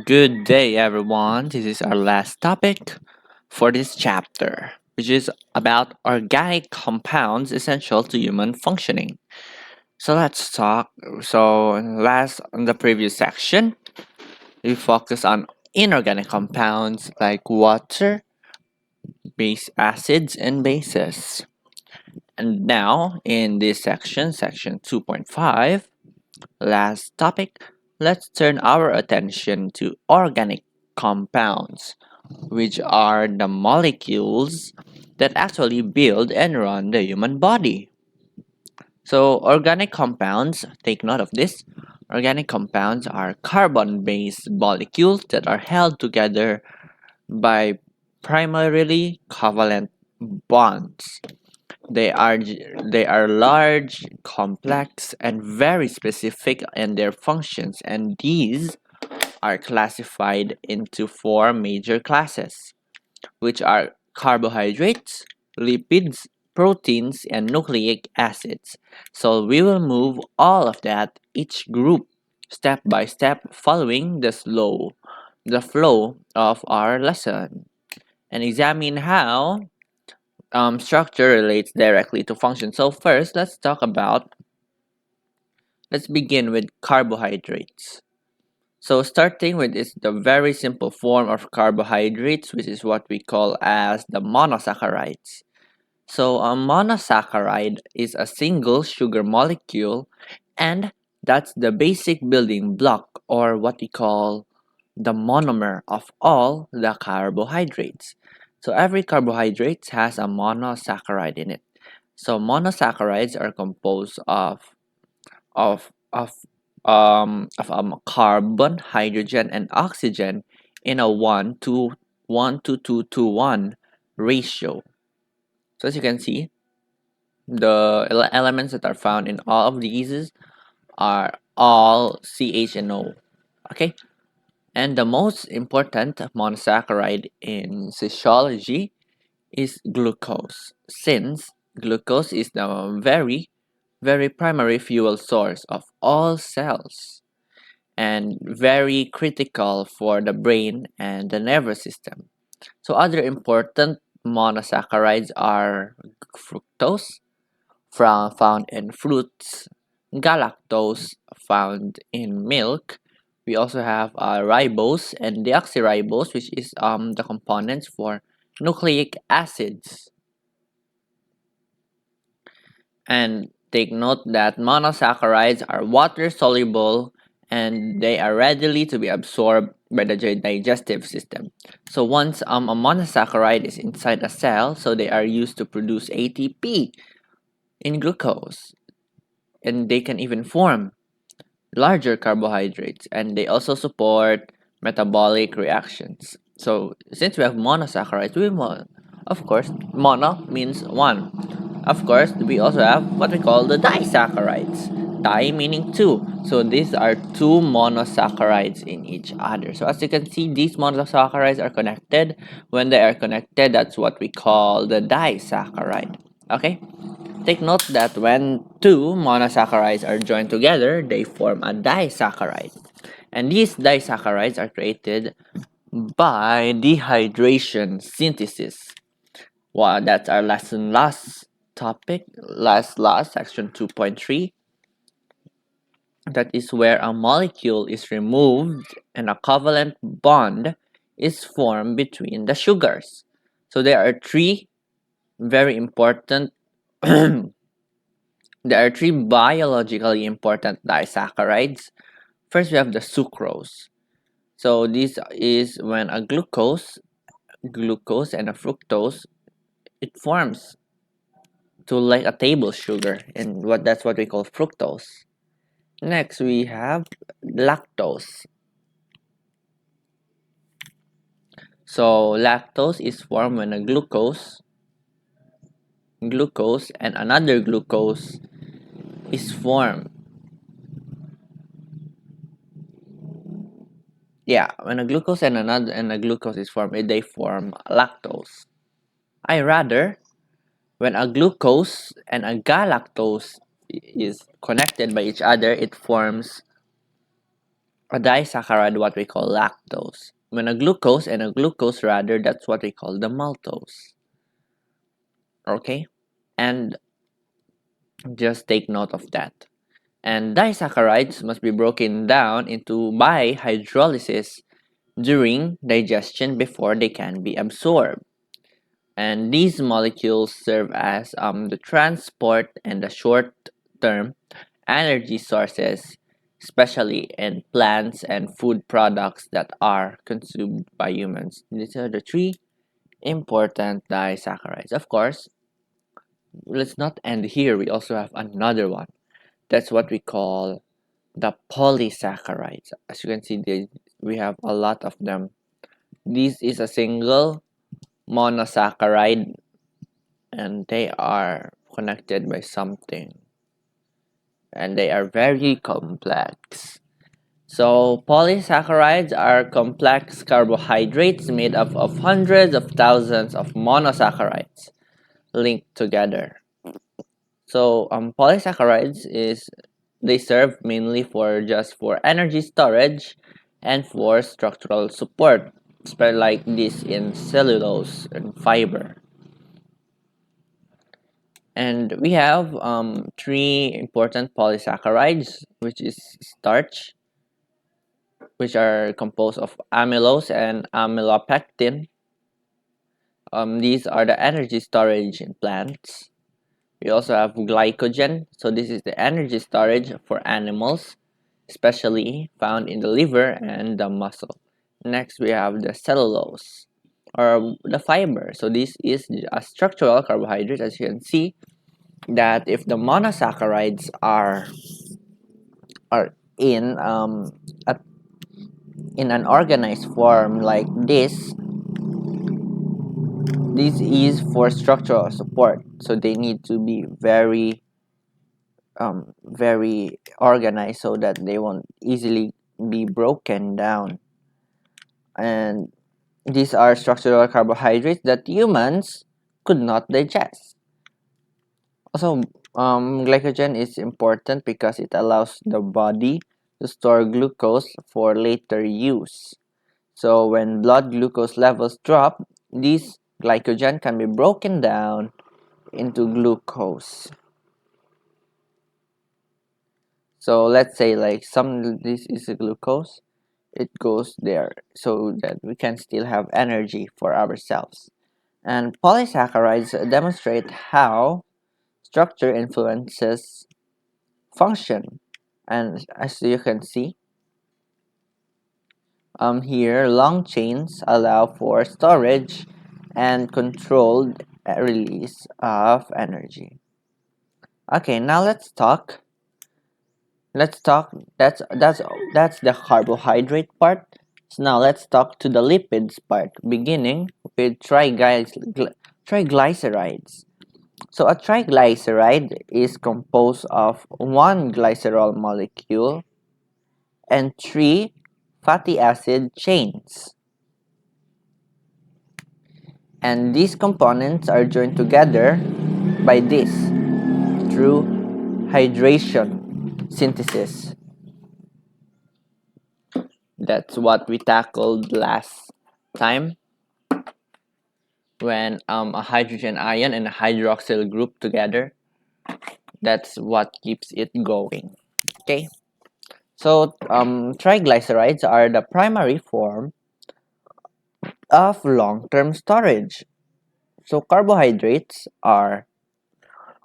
Good day, everyone. This is our last topic for this chapter, which is about organic compounds essential to human functioning. So let's talk. So, last on the previous section, we focused on inorganic compounds like water, base acids, and bases. And now, in this section, section 2.5, last topic, let's turn our attention to organic compounds, which are the molecules that actually build and run the human body. So, organic compounds, take note of this. Organic compounds are carbon based molecules that are held together by primarily covalent bonds. They are large, complex, and very specific in their functions, and these are classified into four major classes, which are carbohydrates, lipids, proteins, and nucleic acids. So we will move all of that, each group, step by step, following the flow of our lesson, and examine how structure relates directly to function. So first, let's begin with carbohydrates. So starting with is the very simple form of carbohydrates, which is what we call as the monosaccharides. So a monosaccharide is a single sugar molecule, and that's the basic building block, or what we call the monomer of all the carbohydrates. So every carbohydrate has a monosaccharide in it. So monosaccharides are composed of of carbon, hydrogen, and oxygen in a 1 to 2 to 1 ratio. So as you can see, the elements that are found in all of these are all CHNO. Okay, and the most important monosaccharide in physiology is glucose, since glucose is the very primary fuel source of all cells and very critical for the brain and the nervous system. So other important monosaccharides are fructose, found in fruits, galactose, found in milk. We also have ribose and deoxyribose, which is the components for nucleic acids. And take note that monosaccharides are water soluble and they are readily to be absorbed by the digestive system. So once a monosaccharide is inside a cell, so they are used to produce ATP in glucose, and they can even form larger carbohydrates, and they also support metabolic reactions. So since we have monosaccharides, of course, mono means one. Of course, we also have what we call the disaccharides. Di meaning two. So these are two monosaccharides in each other. So as you can see, these monosaccharides are connected. When they are connected, that's what we call the disaccharide. Okay? Take note that when two monosaccharides are joined together, they form a disaccharide. And these disaccharides are created by dehydration synthesis. Well, that's our last topic, last section 2.3. That is where a molecule is removed and a covalent bond is formed between the sugars. So there are three very important there are three biologically important disaccharides. First, we have the sucrose. So this is when a glucose and a fructose, it forms to like a table sugar, and that's what we call fructose. Next, we have lactose. So lactose is formed when a glucose and another glucose is formed. Yeah, when a glucose and a glucose is formed, they form lactose. I rather when a glucose and a galactose is connected by each other, it forms a disaccharide, what we call lactose. When a glucose and a glucose rather, that's what we call the maltose. Okay? And just take note of that. And disaccharides must be broken down into by hydrolysis during digestion before they can be absorbed. And these molecules serve as the transport and the short-term energy sources, especially in plants and food products that are consumed by humans. These are the three important disaccharides. Of course, let's not end here. We also have another one. That's what we call the polysaccharides. As you can see, we have a lot of them. This is a single monosaccharide and they are connected by something and they are very complex. So polysaccharides are complex carbohydrates made up of hundreds of thousands of monosaccharides linked together. So polysaccharides is they serve mainly for energy storage and for structural support, especially like this in cellulose and fiber. And we have three important polysaccharides, which is starch, which are composed of amylose and amylopectin. These are the energy storage in plants. We also have glycogen, so this is the energy storage for animals, especially found in the liver and the muscle. Next, we have the cellulose or the fiber. So this is a structural carbohydrate, as you can see that if the monosaccharides are in in an organized form like this is for structural support, so they need to be very organized so that they won't easily be broken down. And these are structural carbohydrates that humans could not digest. Also, glycogen is important because it allows the body to store glucose for later use. So when blood glucose levels drop, this glycogen can be broken down into glucose. So let's say like this is a glucose, it goes there so that we can still have energy for ourselves. And polysaccharides demonstrate how structure influences function. And as you can see, here long chains allow for storage and controlled release of energy. Okay, now let's talk that's the carbohydrate part. So now let's talk to the lipids part, beginning with triglycerides. So a triglyceride is composed of one glycerol molecule and three fatty acid chains. And these components are joined together by this through hydration synthesis. That's what we tackled last time when a hydrogen ion and a hydroxyl group together. That's what keeps it going. Okay, so triglycerides are the primary form of long-term storage. So carbohydrates are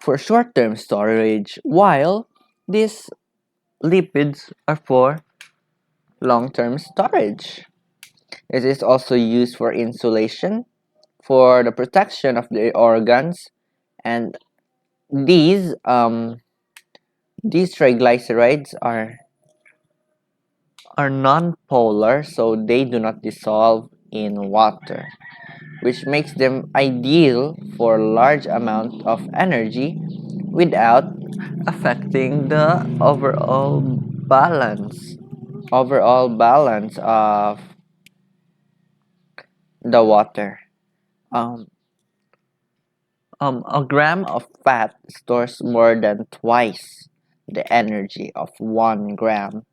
for short-term storage, while these lipids are for long-term storage. It is also used for insulation, for the protection of the organs, and these triglycerides are non-polar, so they do not dissolve in water, which makes them ideal for large amount of energy without affecting the overall balance of the water. Um, a gram of fat stores more than twice the energy of 1 gram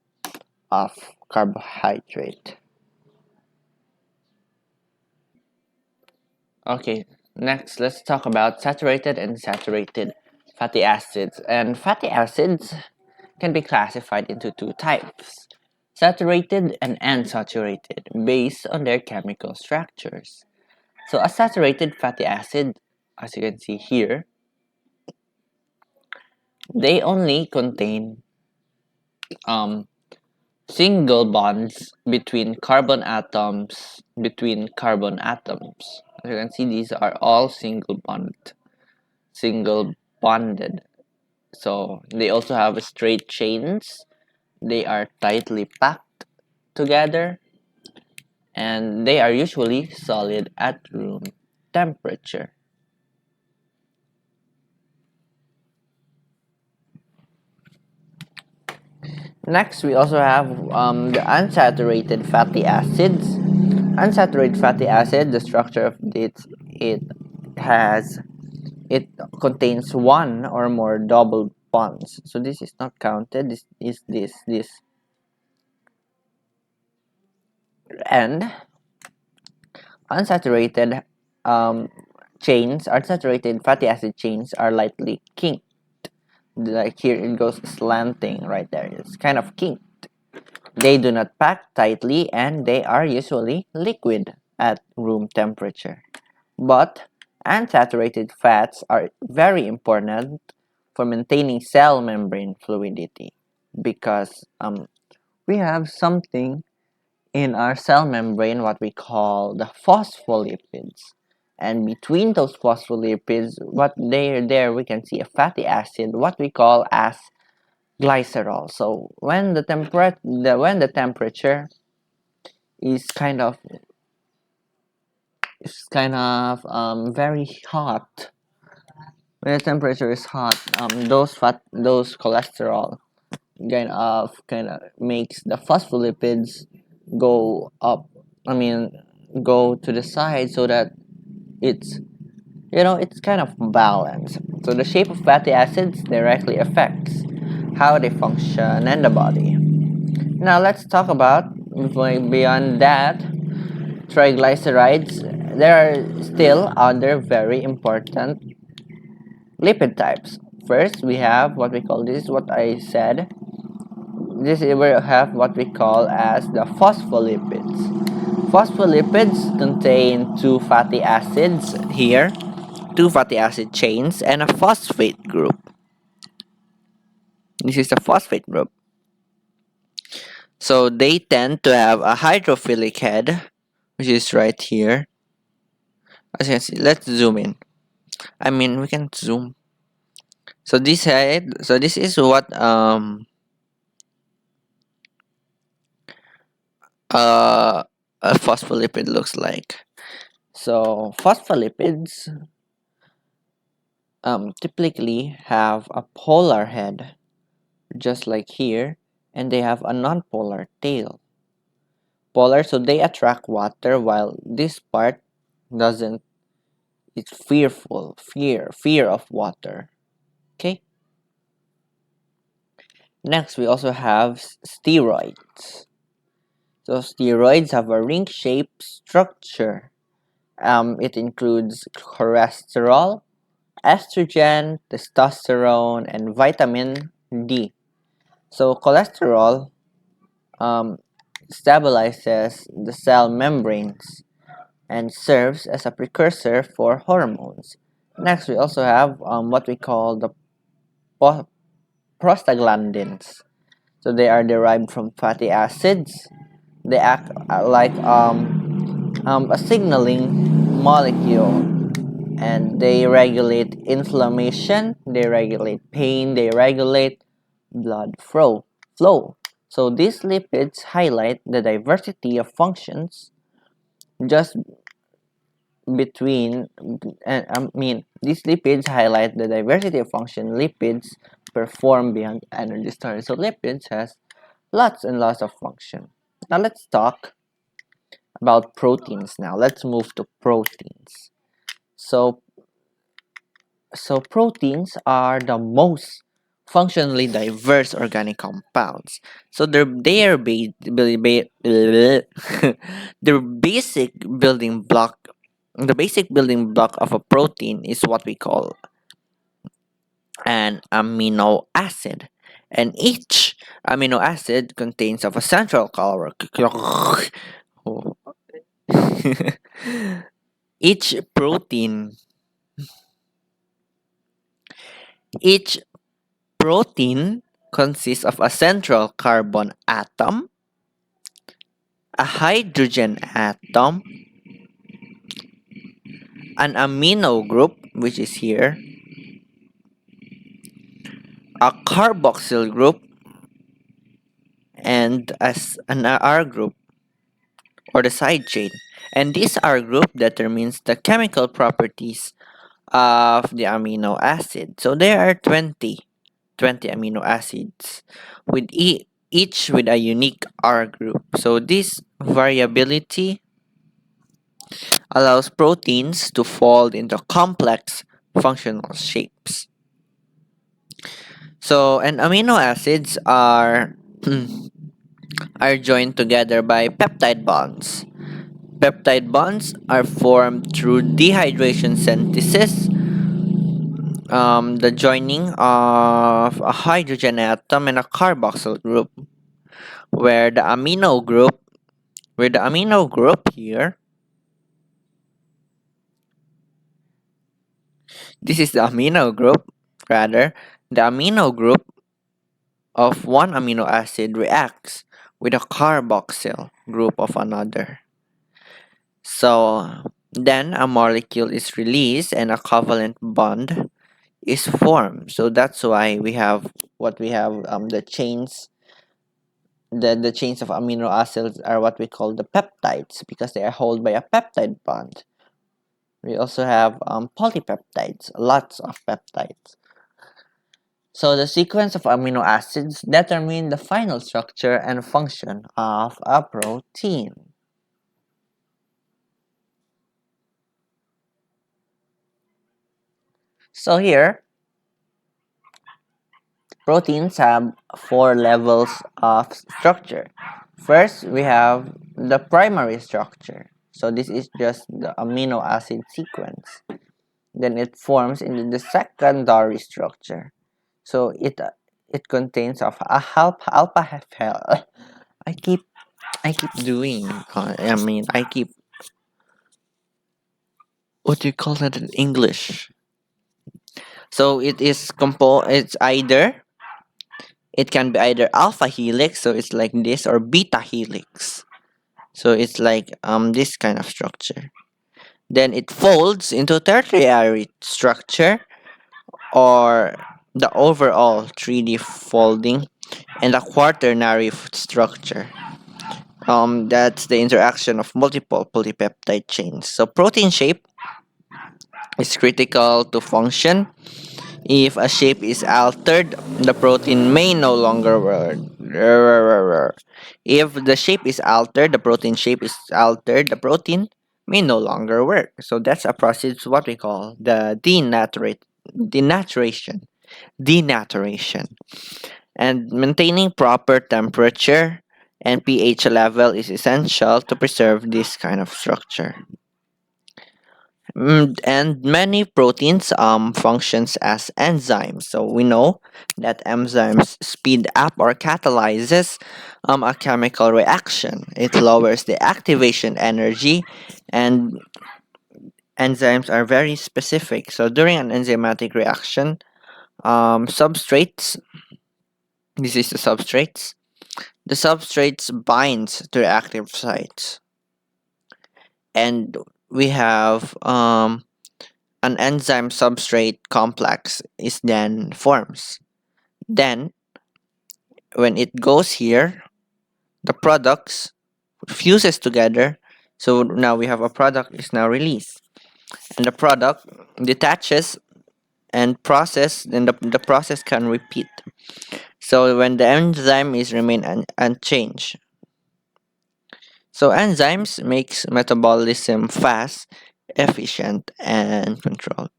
of carbohydrate. Okay, next let's talk about saturated and unsaturated fatty acids. And fatty acids can be classified into two types: saturated and unsaturated, based on their chemical structures. So a saturated fatty acid, as you can see here, they only contain um, single bonds between carbon atoms. As you can see, these are all single bonded. So they also have straight chains. They are tightly packed together, and they are usually solid at room temperature. Next, we also have the unsaturated fatty acids. Unsaturated fatty acid, the structure of has it contains one or more double bonds. So this is not counted. This is this, and unsaturated um, unsaturated fatty acid chains are lightly kinked. Like here, it goes slanting right there. It's kind of kinked. They do not pack tightly, and they are usually liquid at room temperature. But unsaturated fats are very important for maintaining cell membrane fluidity, because we have something in our cell membrane what we call the phospholipids, and between those phospholipids, what there we can see a fatty acid what we call as glycerol. So when the temperature is very hot, when the temperature is hot, those cholesterol kind of makes the phospholipids go up. I mean, go to the side so that it's it's kind of balanced. So the shape of fatty acids directly affects how they function in the body. Now let's talk about going beyond that triglycerides. There are still other very important lipid types. First, we have what we call this is what I said. This we have what we call as the phospholipids. Phospholipids contain two fatty acids here, two fatty acid chains, and a phosphate group. This is the phosphate group. So they tend to have a hydrophilic head, which is right here. As you can see, let's zoom in. I mean, we can zoom. So this is what uh a phospholipid looks like. So phospholipids typically have a polar head, just like here, and they have a non-polar tail. Polar, so they attract water, while this part doesn't. It's fear of water. Okay. Next, we also have steroids. So steroids have a ring-shaped structure. It includes cholesterol, estrogen, testosterone, and vitamin D. So cholesterol um, stabilizes the cell membranes and serves as a precursor for hormones. Next, we also have what we call the prostaglandins. So they are derived from fatty acids. They act like a signaling molecule, and they regulate inflammation, they regulate pain, they regulate blood flow. So these lipids highlight the diversity of functions just between and these lipids highlight the diversity of function lipids perform beyond energy storage. So lipids has lots and lots of function. Now let's talk about proteins. Now let's move to proteins. So proteins are the most functionally diverse organic compounds. So their basic building block, the basic building block of a protein is what we call an amino acid, and each amino acid contains of a central carbon. each protein each protein consists of a central carbon atom, a hydrogen atom, an amino group, which is here, a carboxyl group, and as an R group, or the side chain. And this R group determines the chemical properties of the amino acid. So there are 20 amino acids with each with a unique R group. So this variability allows proteins to fall into complex functional shapes. So, and amino acids are are joined together by peptide bonds. Peptide bonds are formed through dehydration synthesis, the joining of a hydrogen atom and a carboxyl group, where the amino group, here, this is the amino group, rather, the amino group of one amino acid reacts with a carboxyl group of another. So then a molecule is released and a covalent bond is formed. So that's why we have the chains. The chains of amino acids are what we call the peptides because they are held by a peptide bond. We also have polypeptides, lots of peptides. So the sequence of amino acids determine the final structure and function of a protein. So here, proteins have four levels of structure. First, we have the primary structure. So this is just the amino acid sequence. Then it forms into the secondary structure. So it contains of a alpha hal. I keep doing. I keep. What do you call that in English? So it is composed. It can be either alpha helix, so it's like this, or beta helix. So it's like this kind of structure. Then it folds into tertiary structure, or the overall 3D folding, and a quaternary structure. That's the interaction of multiple polypeptide chains. So protein shape is critical to function. If a shape is altered, the protein may no longer work. If the shape is altered, the protein shape is altered, the protein may no longer work. So that's a process what we call the denaturation. Denaturation. And maintaining proper temperature and pH level is essential to preserve this kind of structure. And many proteins functions as enzymes. So we know that enzymes speed up or catalyzes a chemical reaction. It lowers the activation energy, and enzymes are very specific. So during an enzymatic reaction, substrates. This is the substrates. The substrates binds to the active sites, and we have an enzyme substrate complex is then forms. Then when it goes here, the products fuses together. So now we have a product is now released, and the product detaches and process. Then the process can repeat. So when the enzyme is remain unchanged. So enzymes makes metabolism fast, efficient, and controlled.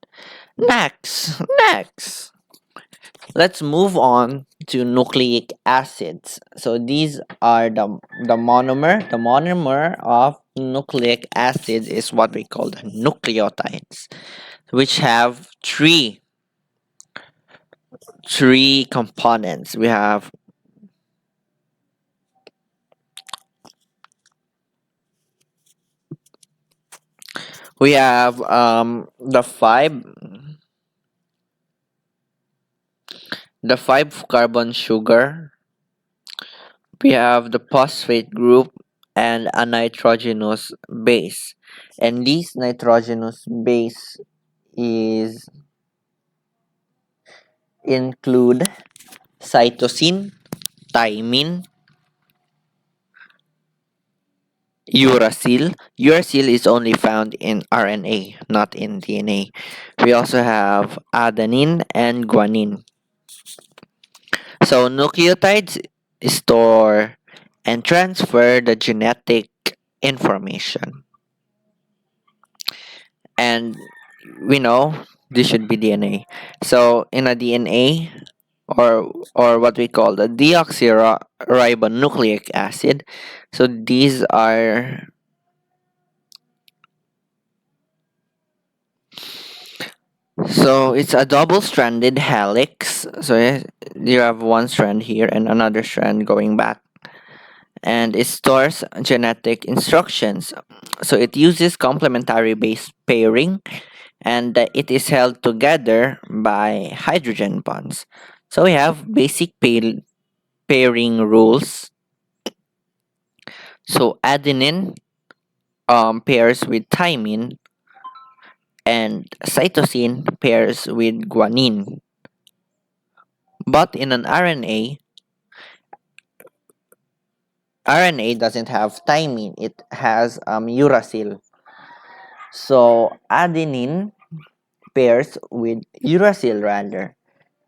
Next. Let's move on to nucleic acids. So these are the monomer. The monomer of nucleic acids is what we call the nucleotides, which have three components. We have the five carbon sugar. We have the phosphate group and a nitrogenous base. And this nitrogenous base is include cytosine, thymine, uracil. Uracil is only found in RNA, not in DNA. We also have adenine and guanine. So nucleotides store and transfer the genetic information. And we know this should be DNA. So in a DNA, or what we call the deoxyribonucleic acid, so these are so it's a double-stranded helix. So you have one strand here and another strand going back, and it stores genetic instructions. So it uses complementary base pairing, and it is held together by hydrogen bonds. So we have basic pairing rules. So adenine pairs with thymine, and cytosine pairs with guanine. But in an RNA doesn't have thymine, it has uracil. So adenine pairs with uracil rather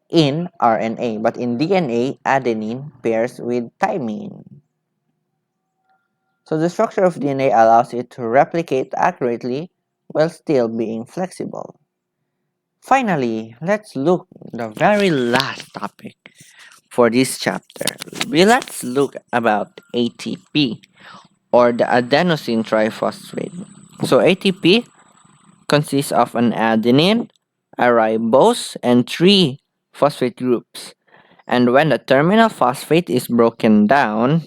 in RNA, but in DNA, adenine pairs with thymine. So the structure of DNA allows it to replicate accurately while still being flexible. Finally, let's look the very last topic for this chapter. Let's look about ATP, or the adenosine triphosphate. So ATP consists of an adenine, a ribose, and three phosphate groups. And when the terminal phosphate is broken down,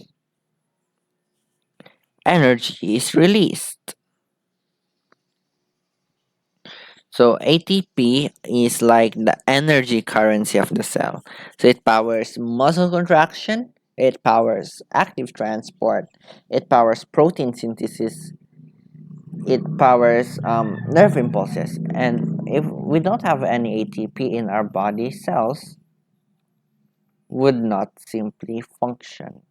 energy is released. So ATP is like the energy currency of the cell. So it powers muscle contraction, it powers active transport, it powers protein synthesis, it powers nerve impulses. And if we don't have any ATP in our body, cells would not simply function.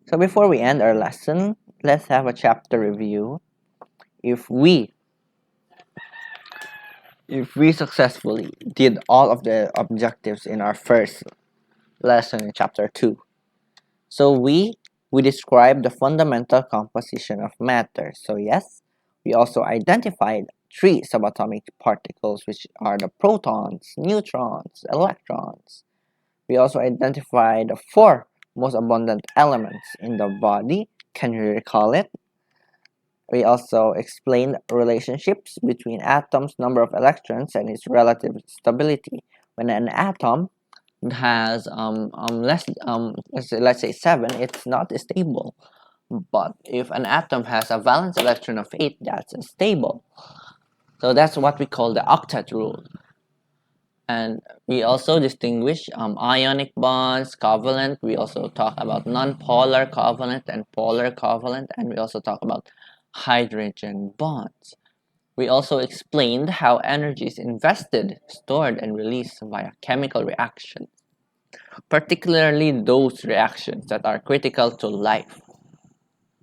So before we end our lesson, let's have a chapter review. If we if we successfully did all of the objectives in our first lesson in chapter 2. So we described the fundamental composition of matter. So yes, we also identified three subatomic particles, which are the protons, neutrons, electrons. We also identified the four most abundant elements in the body. Can you recall it? We also explained relationships between atoms, number of electrons, and its relative stability. When an atom has let's say 7, it's not stable. But if an atom has a valence electron of 8, that's stable. So that's what we call the octet rule. And we also distinguish ionic bonds, covalent. We also talk about non-polar covalent and polar covalent, and we also talk about hydrogen bonds. We also explained how energy is invested, stored, and released via chemical reactions, particularly those reactions that are critical to life.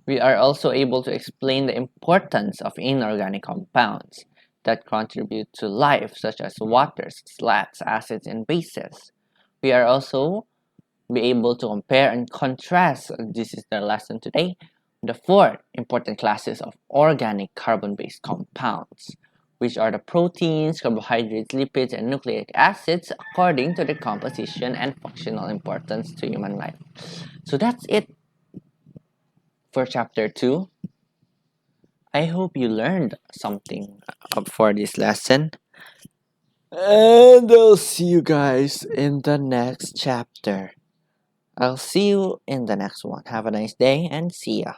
We are also able to explain the importance of inorganic compounds that contribute to life, such as waters, salts, acids, and bases. We are also be able to compare and contrast, this is the lesson today, the four important classes of organic carbon-based compounds. which are the proteins, carbohydrates, lipids, and nucleic acids according to their composition and functional importance to human life. So that's it for chapter 2. I hope you learned something for this lesson. And I'll see you guys in the next chapter. I'll see you in the next one. Have a nice day and see ya.